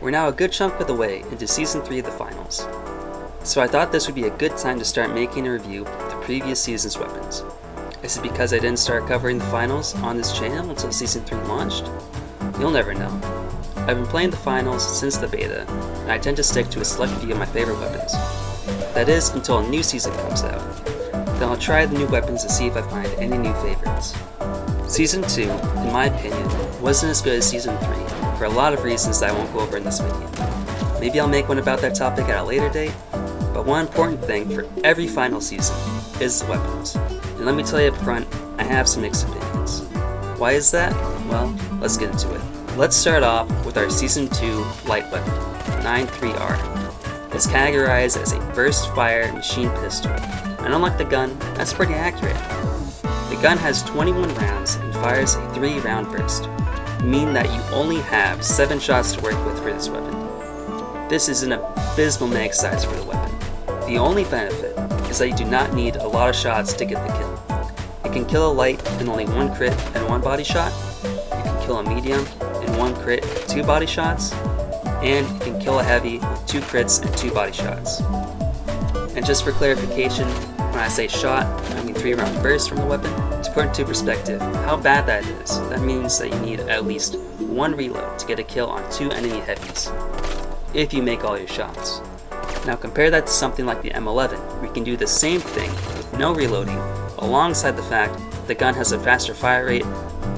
We're now a good chunk of the way into Season 3 of the finals, so I thought this would be a good time to start making a review of the previous season's weapons. Is it because I didn't start covering the finals on this channel until Season 3 launched? You'll never know. I've been playing the finals since the beta, and I tend to stick to a select few of my favorite weapons. That is, until a new season comes out. Then I'll try the new weapons to see if I find any new favorites. Season 2, in my opinion, wasn't as good as Season 3, for a lot of reasons that I won't go over in this video. Maybe I'll make one about that topic at a later date, but one important thing for every final season is the weapons. And let me tell you up front, I have some mixed opinions. Why is that? Well, let's get into it. Let's start off with our Season 2 light weapon, 9.3R. It's categorized as a burst fire machine pistol, and unlike the gun, that's pretty accurate. The gun has 21 rounds and fires a 3-round burst, meaning that you only have 7 shots to work with for this weapon. This is an abysmal mag size for the weapon. The only benefit is that you do not need a lot of shots to get the kill. It can kill a light in only 1 crit and 1 body shot, you can kill a medium in 1 crit, 2 body shots, and you can kill a heavy with 2 crits and 2 body shots. And just for clarification, when I say shot, I mean 3-round burst from the weapon. To put into perspective how bad that is, that means that you need at least 1 reload to get a kill on 2 enemy heavies, if you make all your shots. Now compare that to something like the M11, where you can do the same thing with no reloading, alongside the fact that the gun has a faster fire rate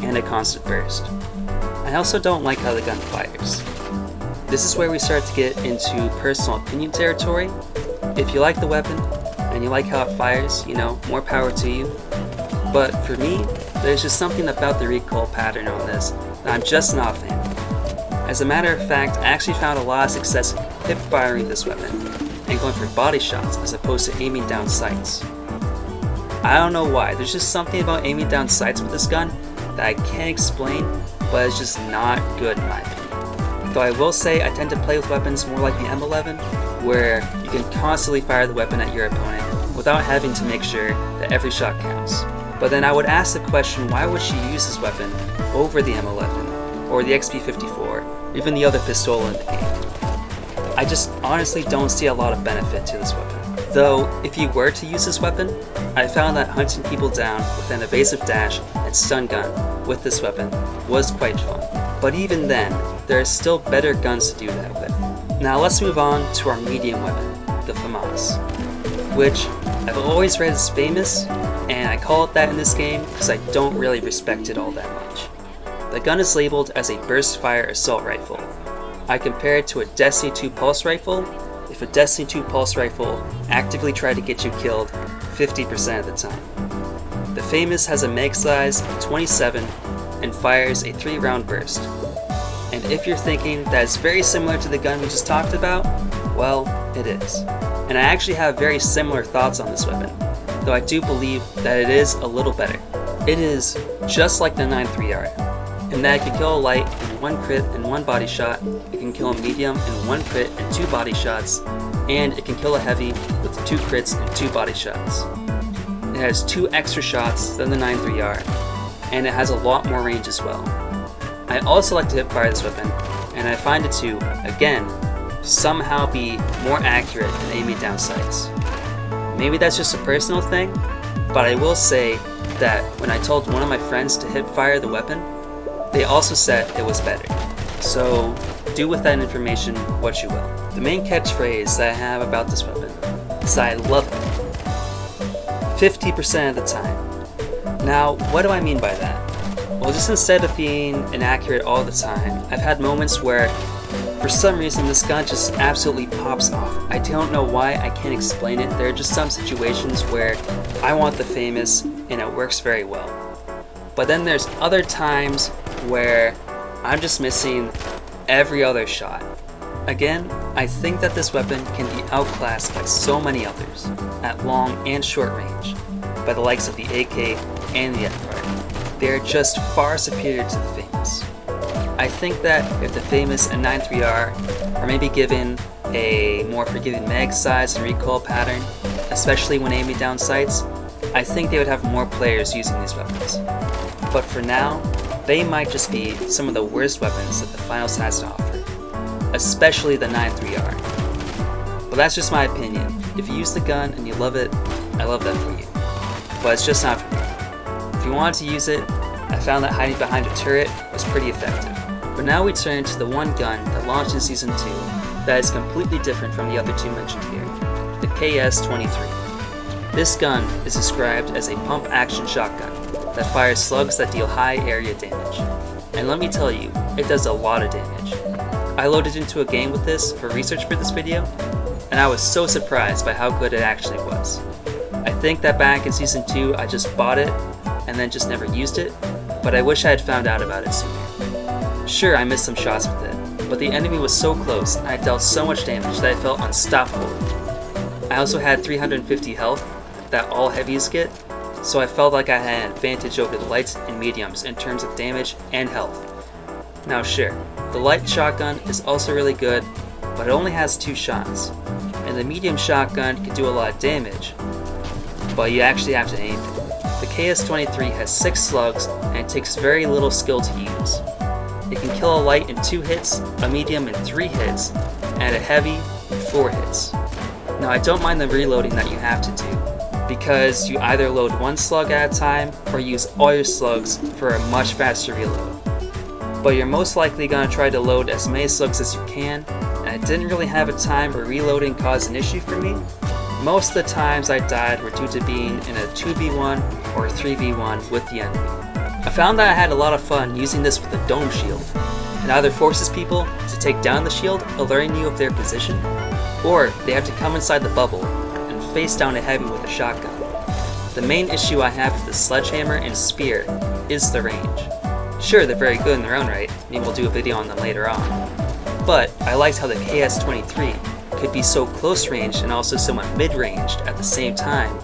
and a constant burst. I also don't like how the gun fires. This is where we start to get into personal opinion territory. If you like the weapon, and you like how it fires, more power to you. But for me, there's just something about the recoil pattern on this that I'm just not a fan of. As a matter of fact, I actually found a lot of success hip firing this weapon, and going for body shots as opposed to aiming down sights. I don't know why, there's just something about aiming down sights with this gun that I can't explain, but it's just not good in my opinion. Though I will say I tend to play with weapons more like the M11, where you can constantly fire the weapon at your opponent without having to make sure that every shot counts. But then I would ask the question, why would she use this weapon over the M11, or the XP54, or even the other pistol in the game? I just honestly don't see a lot of benefit to this weapon. Though, if you were to use this weapon, I found that hunting people down with an evasive dash and stun gun with this weapon was quite fun. But even then, there are still better guns to do that with. Now let's move on to our medium weapon, the FAMAS, which I've always read as famous, and I call it that in this game because I don't really respect it all that much. The gun is labeled as a burst fire assault rifle. I compare it to a Destiny 2 pulse rifle if a Destiny 2 pulse rifle actively tried to get you killed 50% of the time. The FAMAS has a mag size of 27 and fires a 3-round burst. And if you're thinking that it's very similar to the gun we just talked about, well, it is. And I actually have very similar thoughts on this weapon, though I do believe that it is a little better. It is just like the 9.3R, in that it can kill a light in 1 crit and 1 body shot, it can kill a medium in 1 crit and 2 body shots, and it can kill a heavy with 2 crits and 2 body shots. It has 2 extra shots than the 9.3R, and it has a lot more range as well. I also like to hip fire this weapon, and I find it to, again, somehow be more accurate than aiming down sights. Maybe that's just a personal thing, but I will say that when I told one of my friends to hip fire the weapon, they also said it was better. So do with that information what you will. The main catchphrase that I have about this weapon is that I love it 50% of the time. Now, what do I mean by that? Well, just instead of being inaccurate all the time, I've had moments where, for some reason, this gun just absolutely pops off. I don't know why, I can't explain it. There are just some situations where I want the FAMAS and it works very well. But then there's other times where I'm just missing every other shot. Again, I think that this weapon can be outclassed by so many others, at long and short range, by the likes of the AK and the FR. They are just far superior to the FAMAS. I think that if the FAMAS and 9.3R are maybe given a more forgiving mag size and recoil pattern, especially when aiming down sights, I think they would have more players using these weapons. But for now, they might just be some of the worst weapons that the finals has to offer. especially the 9.3R. But that's just my opinion. If you use the gun and you love it, I love that for you. But it's just not for me. If you wanted to use it, I found that hiding behind a turret was pretty effective. But now we turn to the one gun that launched in Season 2 that is completely different from the other two mentioned here, the KS-23. This gun is described as a pump-action shotgun that fires slugs that deal high area damage. And let me tell you, it does a lot of damage. I loaded into a game with this for research for this video, and I was so surprised by how good it actually was. I think that back in Season 2 I just bought it and then just never used it, but I wish I had found out about it sooner. Sure, I missed some shots with it, but the enemy was so close and I dealt so much damage that I felt unstoppable. I also had 350 health that all heavies get, so I felt like I had an advantage over the lights and mediums in terms of damage and health. Now sure, the light shotgun is also really good, but it only has 2 shots, and the medium shotgun can do a lot of damage, but you actually have to aim it. The KS-23 has 6 slugs and it takes very little skill to use. It can kill a light in 2 hits, a medium in 3 hits, and a heavy in 4 hits. Now I don't mind the reloading that you have to do, because you either load 1 slug at a time or use all your slugs for a much faster reload. But you're most likely going to try to load as many slugs as you can, and I didn't really have a time where reloading caused an issue for me. Most of the times I died were due to being in a 2v1 or 3v1 with the enemy. I found that I had a lot of fun using this with a dome shield. It either forces people to take down the shield, alerting you of their position, or they have to come inside the bubble and face down a heavy with a shotgun. The main issue I have with the sledgehammer and spear is the range. Sure, they're very good in their own right, maybe we'll do a video on them later on, but I liked how the KS-23 could be so close range and also somewhat mid-ranged at the same time,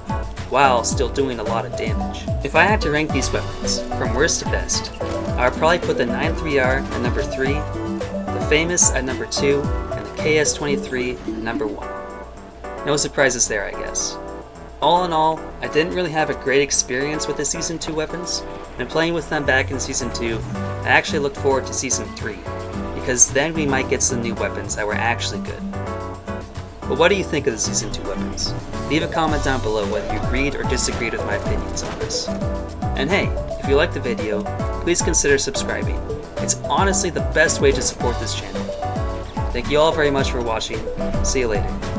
while still doing a lot of damage. If I had to rank these weapons from worst to best, I would probably put the 9.3R at number 3, the Famous at number 2, and the KS-23 at number 1. No surprises there, I guess. All in all, I didn't really have a great experience with the Season 2 weapons, and playing with them back in Season 2, I actually looked forward to Season 3, because then we might get some new weapons that were actually good. But what do you think of the Season 2 weapons? Leave a comment down below whether you agreed or disagreed with my opinions on this. And hey, if you liked the video, please consider subscribing. It's honestly the best way to support this channel. Thank you all very much for watching. See you later.